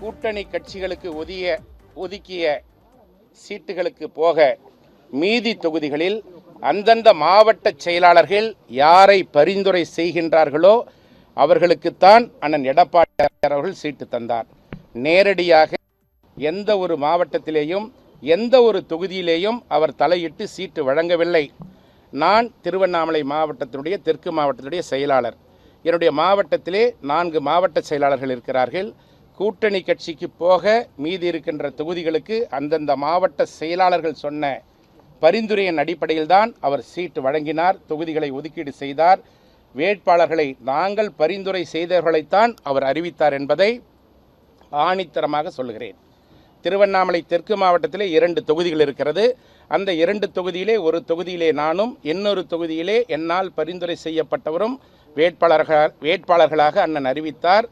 கூட்டணி கட்சிகளுக்கு ஒதுக்கிய சீட்டுகளுக்கு போக மீதி தொகுதிகளில் அந்தந்த மாவட்ட செயலாளர்கள் யாரை பரிந்துரை செய்கின்றார்களோ அவர்களுக்குத்தான் அண்ணன் எடப்பாடி அவர்கள் சீட்டு தந்தார். நேரடியாக எந்த ஒரு மாவட்டத்திலேயும் எந்த ஒரு தொகுதியிலேயும் அவர் தலையிட்டு சீட்டு வழங்கவில்லை. நான் திருவண்ணாமலை மாவட்டத்தினுடைய தெற்கு மாவட்டத்தினுடைய செயலாளர். என்னுடைய மாவட்டத்திலே 4 மாவட்ட செயலாளர்கள் இருக்கிறார்கள். கூட்டணி கட்சிக்கு போக மீதி இருக்கின்ற தொகுதிகளுக்கு அந்தந்த மாவட்ட செயலாளர்கள் சொன்ன பரிந்துரையின் அடிப்படையில் தான் அவர் சீட்டு வழங்கினார், தொகுதிகளை ஒதுக்கீடு செய்தார். வேட்பாளர்களை நாங்கள் பரிந்துரை செய்தவர்களைத்தான் அவர் அறிவித்தார் என்பதை ஆணித்தரமாக சொல்லுகிறேன். திருவண்ணாமலை தெற்கு மாவட்டத்திலே 2 தொகுதிகள் இருக்கிறது. அந்த 2 தொகுதியிலே ஒரு தொகுதியிலே நானும், இன்னொரு தொகுதியிலே என்னால் பரிந்துரை செய்யப்பட்டவரும் வேட்பாளர்களாக அண்ணன் அறிவித்தார்.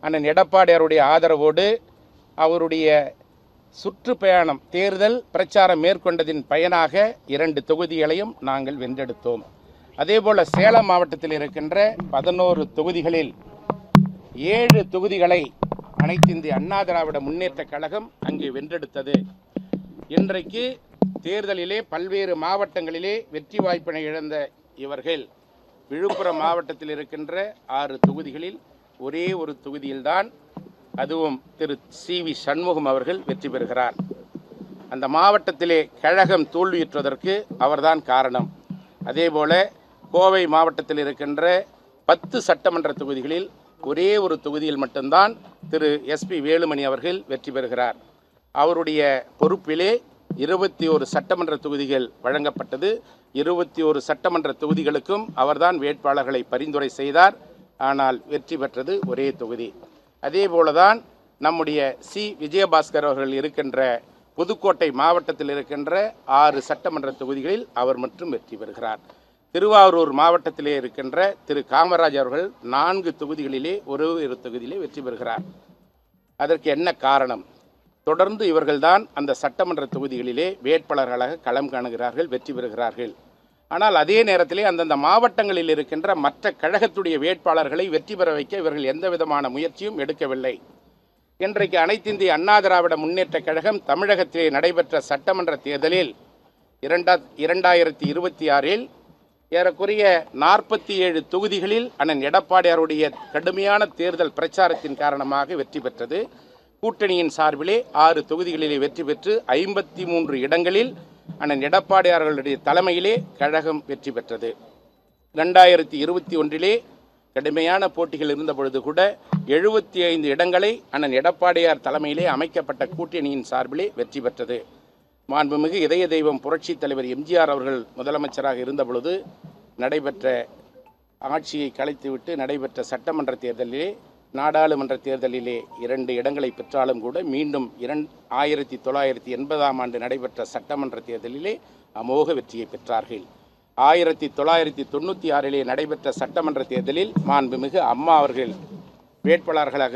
அண்ணன் எடப்பாடியாருடைய ஆதரவோடு அவருடைய சுற்றுப்பயணம் தேர்தல் பிரச்சாரம் மேற்கொண்டதின் பயனாக 2 தொகுதிகளையும் நாங்கள் வென்றெடுத்தோம். அதேபோல சேலம் மாவட்டத்தில் இருக்கின்ற 11 தொகுதிகளில் 7 தொகுதிகளை அனைத்து இந்திய அண்ணா திராவிட முன்னேற்ற கழகம் அங்கு வென்றெடுத்தது. இன்றைக்கு தேர்தலிலே பல்வேறு மாவட்டங்களிலே வெற்றி வாய்ப்பினை இழந்த இவர்கள் விழுப்புரம் மாவட்டத்தில் இருக்கின்ற 6 தொகுதிகளில் ஒரே ஒரு தொகுதியில்தான், அதுவும் திரு சி.வி. சண்முகம் அவர்கள் வெற்றி பெறுகிறார். அந்த மாவட்டத்திலே கழகம் தோல்வியுற்றதற்கு அவர்தான் காரணம். அதேபோல கோவை மாவட்டத்தில் இருக்கின்ற 10 சட்டமன்ற தொகுதிகளில் ஒரே ஒரு தொகுதியில் மட்டும்தான் திரு எஸ்.பி. வேலுமணி அவர்கள் வெற்றி பெறுகிறார். அவருடைய பொறுப்பிலே 21 சட்டமன்ற தொகுதிகள் வழங்கப்பட்டது. 21 சட்டமன்ற தொகுதிகளுக்கும் அவர்தான் வேட்பாளர்களை பரிந்துரை செய்தார். ஆனால் வெற்றி பெற்றது ஒரே தொகுதி. அதே போலதான் நம்முடைய சி. விஜயபாஸ்கர் அவர்கள் இருக்கின்ற புதுக்கோட்டை மாவட்டத்தில் இருக்கின்ற 6 சட்டமன்ற தொகுதிகளில் அவர் மட்டும் வெற்றி பெறுகிறார். திருவாரூர் மாவட்டத்திலே இருக்கின்ற திரு காமராஜ் அவர்கள் 4 தொகுதிகளிலே ஒரு தொகுதியிலே வெற்றி பெறுகிறார். அதற்கு என்ன காரணம்? தொடர்ந்து இவர்கள்தான் அந்த சட்டமன்ற தொகுதிகளிலே வேட்பாளர்களாக களம் காணுகிறார்கள், வெற்றி பெறுகிறார்கள். ஆனால் அதே நேரத்திலே அந்தந்த மாவட்டங்களில் இருக்கின்ற மற்ற கழகத்துடைய வேட்பாளர்களை வெற்றி பெற வைக்க இவர்கள் எந்த விதமான முயற்சியும் எடுக்கவில்லை. இன்றைக்கு அனைத்து இந்திய அண்ணா திராவிட முன்னேற்ற கழகம் தமிழகத்திலே நடைபெற்ற சட்டமன்ற தேர்தலில் 2026இல் ஏறக்குறைய 47 தொகுதிகளில் அண்ணன் எடப்பாடியாருடைய கடுமையான தேர்தல் பிரச்சாரத்தின் காரணமாக வெற்றி பெற்றது. கூட்டணியின் சார்பிலே 6 தொகுதிகளிலே வெற்றி பெற்று 53 இடங்களில் அண்ணன் எடப்பாடியார்களுடைய தலைமையிலே கழகம் வெற்றி பெற்றது. 2021இலே கடுமையான போட்டிகள் இருந்த பொழுது கூட 75 இடங்களை அண்ணன் எடப்பாடியார் தலைமையிலே அமைக்கப்பட்ட கூட்டணியின் சார்பிலே வெற்றி பெற்றது. மாண்புமிகு இதய தெய்வம் புரட்சி தலைவர் எம்ஜிஆர் அவர்கள் முதலமைச்சராக இருந்த பொழுது நடைபெற்ற ஆட்சியை கலைத்துவிட்டு நடைபெற்ற சட்டமன்ற தேர்தலிலே, நாடாளுமன்ற தேர்தலிலே 2 இடங்களை பெற்றாலும் கூட மீண்டும் 1980ஆம் ஆண்டு நடைபெற்ற சட்டமன்ற தேர்தலிலே அமோக வெற்றியை பெற்றார்கள். 1996இலே நடைபெற்ற சட்டமன்ற தேர்தலில் மாண்புமிகு அம்மா அவர்கள் வேட்பாளர்களாக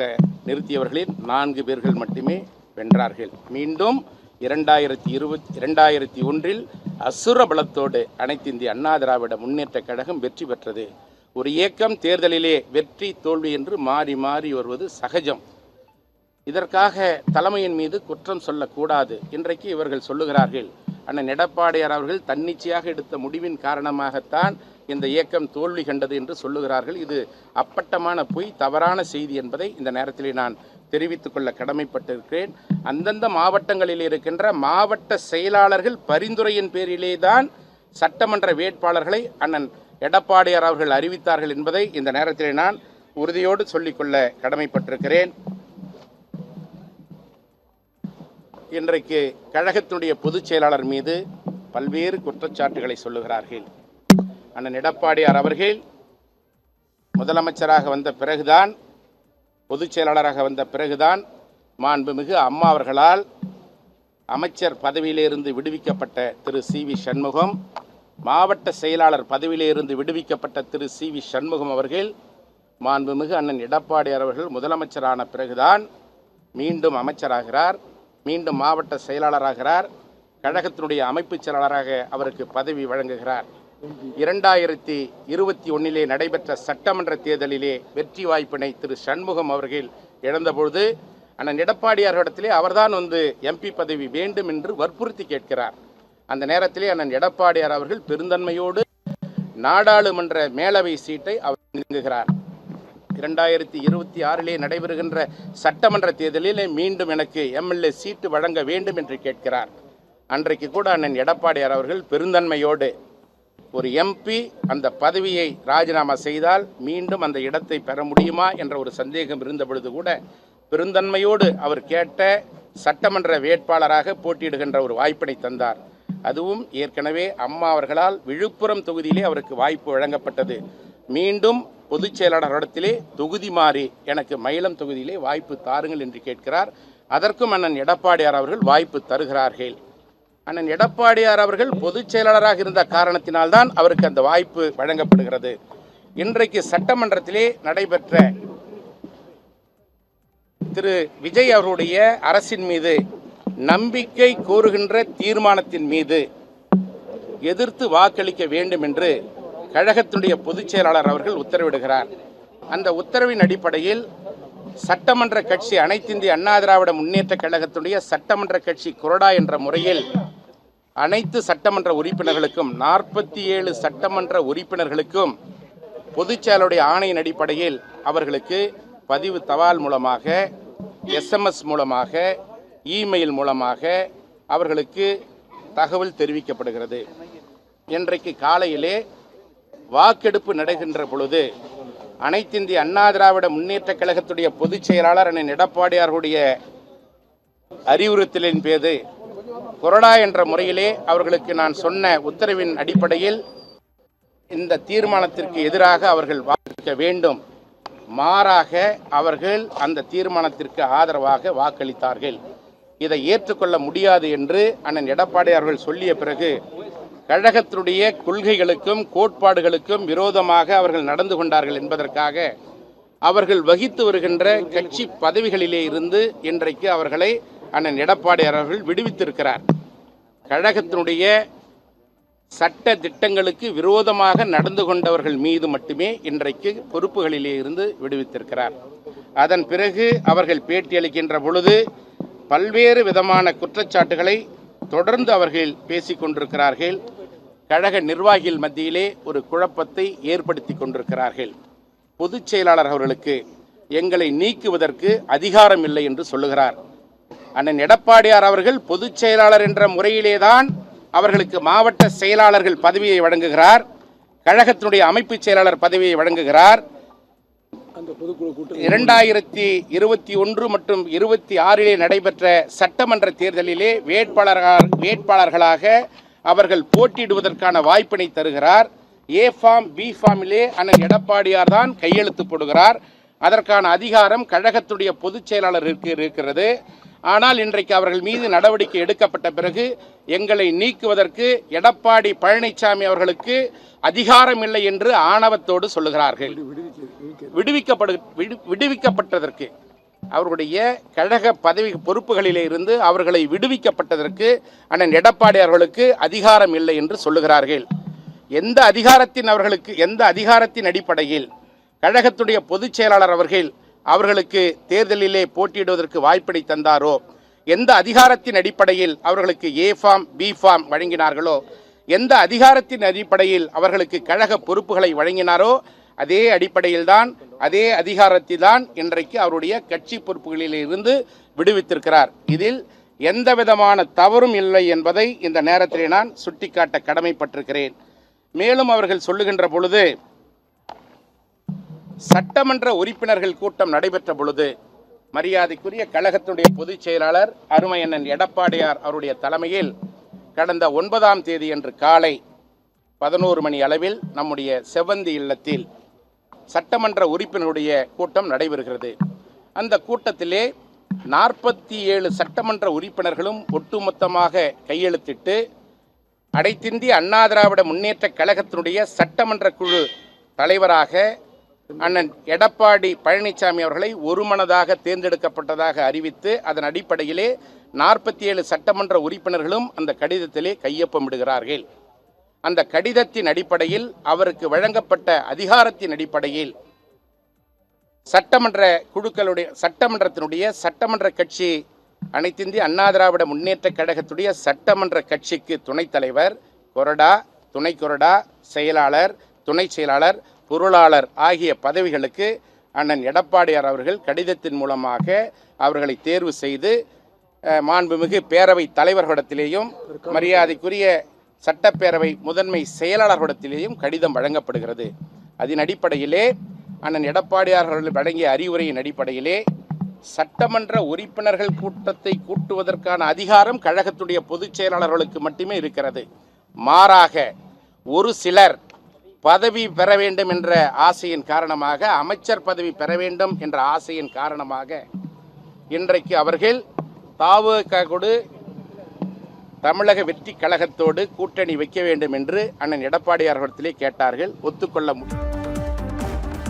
நிறுத்தியவர்களில் 4 பேர்கள் மட்டுமே வென்றார்கள். மீண்டும் 2021இல் அசுர பலத்தோடு அனைத்து இந்திய அண்ணா திராவிட முன்னேற்ற கழகம் வெற்றி பெற்றது. ஒரு இயக்கம் தேர்தலிலே வெற்றி தோல்வி என்று மாறி மாறி வருவது சகஜம். இதற்காக தலைமையின் மீது குற்றம் சொல்லக்கூடாது. இன்றைக்கு இவர்கள் சொல்லுகிறார்கள், அண்ணன் எடப்பாடியார் அவர்கள் தன்னிச்சையாக எடுத்த முடிவின் காரணமாகத்தான் இந்த இயக்கம் தோல்வி கண்டது என்று சொல்லுகிறார்கள். இது அப்பட்டமான பொய், தவறான செய்தி என்பதை இந்த நேரத்திலே நான் தெரிவித்துக் கொள்ள கடமைப்பட்டிருக்கிறேன். அந்தந்த மாவட்டங்களில் இருக்கின்ற மாவட்ட செயலாளர்கள் பரிந்துரையின் பேரிலே தான் சட்டமன்ற வேட்பாளர்களை அண்ணன் எடப்பாடியார் அவர்கள் அறிவித்தார்கள் என்பதை இந்த நேரத்திலே நான் உறுதியோடு சொல்லிக்கொள்ள கடமைப்பட்டிருக்கிறேன். இன்றைக்கு கழகத்தினுடைய பொதுச் செயலாளர் மீது பல்வேறு குற்றச்சாட்டுகளை சொல்லுகிறார்கள். அண்ணன் எடப்பாடியார் அவர்கள் முதலமைச்சராக வந்த பிறகுதான், பொதுச் செயலாளராக வந்த பிறகுதான் மாண்புமிகு அம்மா அவர்களால் அமைச்சர் பதவியிலிருந்து விடுவிக்கப்பட்ட திரு சி.வி. சண்முகம், மாவட்ட செயலாளர் பதவியிலிருந்து விடுவிக்கப்பட்ட திரு சி.வி. சண்முகம் அவர்கள் மாண்புமிகு அண்ணன் எடப்பாடியார் அவர்கள் முதலமைச்சரான பிறகுதான் மீண்டும் அமைச்சராகிறார், மீண்டும் மாவட்ட செயலாளராகிறார், கழகத்தினுடைய அமைப்புச் செயலாளராக அவருக்கு பதவி வழங்குகிறார். 2021 நடைபெற்ற சட்டமன்ற தேர்தலிலே வெற்றி வாய்ப்பினை திரு சண்முகம் அவர்கள் இழந்தபொழுது அண்ணன் எடப்பாடியாரிடத்திலே அவர்தான் எம்பி பதவி வேண்டும் என்று வற்புறுத்தி கேட்கிறார். அந்த நேரத்திலே அண்ணன் எடப்பாடியார் அவர்கள் பெருந்தன்மையோடு நாடாளுமன்ற மேலவை சீட்டை அவர் நீங்குகிறார். 2026 நடைபெறுகின்ற சட்டமன்ற தேர்தலில் மீண்டும் எனக்கு எம்எல்ஏ சீட்டு வழங்க வேண்டும் என்று கேட்கிறார். அன்றைக்கு கூட அண்ணன் எடப்பாடியார் அவர்கள் பெருந்தன்மையோடு ஒரு எம்பி அந்த பதவியை ராஜினாமா செய்தால் மீண்டும் அந்த இடத்தை பெற முடியுமா என்ற ஒரு சந்தேகம் இருந்த பொழுது கூட பெருந்தன்மையோடு அவர் கேட்ட சட்டமன்ற வேட்பாளராக போட்டியிடுகின்ற ஒரு வாய்ப்பினை தந்தார். அதுவும் ஏற்கனவே அம்மா அவர்களால் விழுப்புரம் தொகுதியிலே அவருக்கு வாய்ப்பு வழங்கப்பட்டது. மீண்டும் பொதுச் செயலாளரிடத்திலே தொகுதி மாறி எனக்கு மயிலம் தொகுதியிலே வாய்ப்பு தாருங்கள் என்று கேட்கிறார். அதற்கும் அண்ணன் எடப்பாடியார் அவர்கள் வாய்ப்பு தருகிறார்கள். அண்ணன் எடப்பாடியார் அவர்கள் பொதுச் செயலாளராக இருந்த காரணத்தினால்தான் அவருக்கு அந்த வாய்ப்பு வழங்கப்படுகிறது. இன்றைக்கு சட்டமன்றத்திலே நடைபெற்ற திரு விஜய் அவருடைய அரசின் மீது நம்பிக்கை கோருகின்ற தீர்மானத்தின் மீது எதிர்த்து வாக்களிக்க வேண்டும் என்று கழகத்தினுடைய பொதுச் செயலாளர் அவர்கள் உத்தரவிடுகிறார். அந்த உத்தரவின் அடிப்படையில் சட்டமன்ற கட்சி அனைத்திந்திய அண்ணா திராவிட முன்னேற்ற கழகத்துடைய சட்டமன்ற கட்சி கொறடா என்ற முறையில் அனைத்து சட்டமன்ற உறுப்பினர்களுக்கும் 47 சட்டமன்ற உறுப்பினர்களுக்கும் பொதுச் செயலாளருடைய ஆணையின் அடிப்படையில் அவர்களுக்கு பதிவு தபால் மூலமாக, எஸ்எம்எஸ் மூலமாக, இமெயில் மூலமாக அவர்களுக்கு தகவல் தெரிவிக்கப்படுகிறது. இன்றைக்கு காலையிலே வாக்கெடுப்பு நடக்கின்ற பொழுது அனைத்திந்திய அண்ணா திராவிட முன்னேற்ற கழகத்துடைய பொதுச் செயலாளர் அண்ணன் எடப்பாடியாருடைய அறிவுறுத்தலின் பேரு கொறடா என்ற முறையிலே அவர்களுக்கு நான் சொன்ன உத்தரவின் அடிப்படையில் இந்த தீர்மானத்திற்கு எதிராக அவர்கள் வாக்களிக்க வேண்டும். மாறாக அவர்கள் அந்த தீர்மானத்திற்கு ஆதரவாக வாக்களித்தார்கள். இதை ஏற்றுக்கொள்ள முடியாது என்று அண்ணன் எடப்பாடியார் அவர்கள் சொல்லிய பிறகு கழகத்தினுடைய கொள்கைகளுக்கும் கோட்பாடுகளுக்கும் விரோதமாக அவர்கள் நடந்து கொண்டார்கள் என்பதற்காக அவர்கள் வகித்து வருகின்ற கட்சி பதவிகளிலே இருந்து இன்றைக்கு அவர்களை அண்ணன் எடப்பாடியார் அவர்கள் விடுவித்திருக்கிறார். கழகத்தினுடைய சட்ட திட்டங்களுக்கு விரோதமாக நடந்து கொண்டவர்கள் மீது மட்டுமே இன்றைக்கு பொறுப்புகளிலே இருந்து விடுவித்திருக்கிறார். அதன் பிறகு அவர்கள் பேட்டியளிக்கின்ற பொழுது பல்வேறு விதமான குற்றச்சாட்டுகளை தொடர்ந்து அவர்கள் பேசிக் கொண்டிருக்கிறார்கள். கழக நிர்வாகிகள் மத்தியிலே ஒரு குழப்பத்தை ஏற்படுத்தி கொண்டிருக்கிறார்கள். பொதுச் செயலாளர் அவர்களுக்கு எங்களை நீக்குவதற்கு அதிகாரம் இல்லை என்று சொல்லுகிறார். அண்ணன் எடப்பாடியார் அவர்கள் பொதுச் செயலாளர் என்ற முறையிலேதான் அவர்களுக்கு மாவட்ட செயலாளர்கள் பதவியை வழங்குகிறார், கழகத்தினுடைய அமைப்பு செயலாளர் பதவியை வழங்குகிறார். 2021 மற்றும் 26 நடைபெற்ற சட்டமன்ற தேர்தலிலே வேட்பாளர்களாக அவர்கள் போட்டியிடுவதற்கான வாய்ப்பினை தருகிறார். ஏ ஃபார்ம் பி ஃபார்மிலே அண்ணன் எடப்பாடியார் தான் கையெழுத்து போடுகிறார். அதற்கான அதிகாரம் கழகத்துடைய பொதுச் செயலாளருக்கு இருக்கிறது. ஆனால் இன்றைக்கு அவர்கள் மீது நடவடிக்கை எடுக்கப்பட்ட பிறகு எங்களை நீக்குவதற்கு எடப்பாடி பழனிசாமி அவர்களுக்கு அதிகாரம் இல்லை என்று ஆணவத்தோடு சொல்லுகிறார்கள். விடுவிக்கப்பட்டதற்கு அவர்களுடைய கழக பதவி பொறுப்புகளிலே இருந்து அவர்களை விடுவிக்கப்பட்டதற்கு அண்ணன் எடப்பாடி அவர்களுக்கு அதிகாரம் இல்லை என்று சொல்லுகிறார்கள். எந்த அதிகாரத்தின் அடிப்படையில் கழகத்துடைய பொதுச் செயலாளர் அவர்களுக்கு தேர்தலிலே போட்டியிடுவதற்கு வாய்ப்பினை தந்தாரோ, எந்த அதிகாரத்தின் அடிப்படையில் அவர்களுக்கு ஏ ஃபார்ம் பி ஃபார்ம் வழங்கினார்களோ, எந்த அதிகாரத்தின் அடிப்படையில் அவர்களுக்கு கழக பொறுப்புகளை வழங்கினாரோ அதே அடிப்படையில் தான், அதே அதிகாரத்தில் தான் இன்றைக்கு அவருடைய கட்சி பொறுப்புகளில் இருந்து விடுவித்திருக்கிறார். இதில் எந்த விதமான தவறும் இல்லை என்பதை இந்த நேரத்திலே நான் சுட்டிக்காட்ட கடமைப்பட்டிருக்கிறேன். மேலும் அவர்கள் சொல்லுகின்ற பொழுது சட்டமன்ற உறுப்பினர்கள் கூட்டம் நடைபெற்ற பொழுது மரியாதைக்குரிய கழகத்துடைய பொதுச் செயலாளர் அருமை அண்ணன் எடப்பாடியார் அவருடைய தலைமையில் கடந்த 9ஆம் தேதி அன்று காலை 11 மணி அளவில் நம்முடைய செவ்வந்தி இல்லத்தில் சட்டமன்ற உறுப்பினருடைய கூட்டம் நடைபெறுகிறது. அந்த கூட்டத்திலே 47 சட்டமன்ற உறுப்பினர்களும் ஒட்டுமொத்தமாக கையெழுத்திட்டு அனைத்திந்திய அண்ணா திராவிட முன்னேற்ற கழகத்தினுடைய சட்டமன்ற குழு தலைவராக அண்ணன் எடப்பாடி பழனிசாமி அவர்களை ஒருமனதாக தேர்ந்தெடுக்கப்பட்டதாக அறிவித்து அதன் அடிப்படையிலே 47 சட்டமன்ற உறுப்பினர்களும் அந்த கடிதத்திலே கையொப்பமிடுகிறார்கள். அந்த கடிதத்தின் அடிப்படையில் அவருக்கு வழங்கப்பட்ட அதிகாரத்தின் அடிப்படையில் சட்டமன்றத்தினுடைய சட்டமன்ற கட்சி அனைத்திந்திய அண்ணா திராவிட முன்னேற்ற கழகத்துடைய சட்டமன்ற கட்சிக்கு துணைத் தலைவர், கொறடா, துணை கொறடா, செயலாளர், துணை செயலாளர், பொருளாளர் ஆகிய பதவிகளுக்கு அண்ணன் எடப்பாடியார் அவர்கள் கடிதத்தின் மூலமாக அவர்களை தேர்வு செய்து மாண்புமிகு பேரவை தலைவர்களிடத்திலேயும் மரியாதைக்குரிய சட்டப்பேரவை முதன்மை செயலாளர்களிடத்திலேயும் கடிதம் வழங்கப்படுகிறது. அதன் அடிப்படையிலே அண்ணன் எடப்பாடியார் அவர்கள் வழங்கிய அறிவுரையின் அடிப்படையிலே சட்டமன்ற உறுப்பினர்கள் கூட்டத்தை கூட்டுவதற்கான அதிகாரம் கழகத்துடைய பொதுச் செயலாளர்களுக்கு மட்டுமே இருக்கிறது. மாறாக ஒரு சிலர் பதவி பெற வேண்டும் என்ற ஆசையின் காரணமாக, அமைச்சர் பதவி பெற வேண்டும் என்ற ஆசையின் காரணமாக இன்றைக்கு அவர்கள் தவிகோடு தமிழக வெற்றி கழகத்தோடு கூட்டணி வைக்க வேண்டும் என்று அண்ணன் எடப்பாடியார் அவர்களிடத்திலே கேட்டார்கள். ஒத்துக்கொள்ள முடியும்.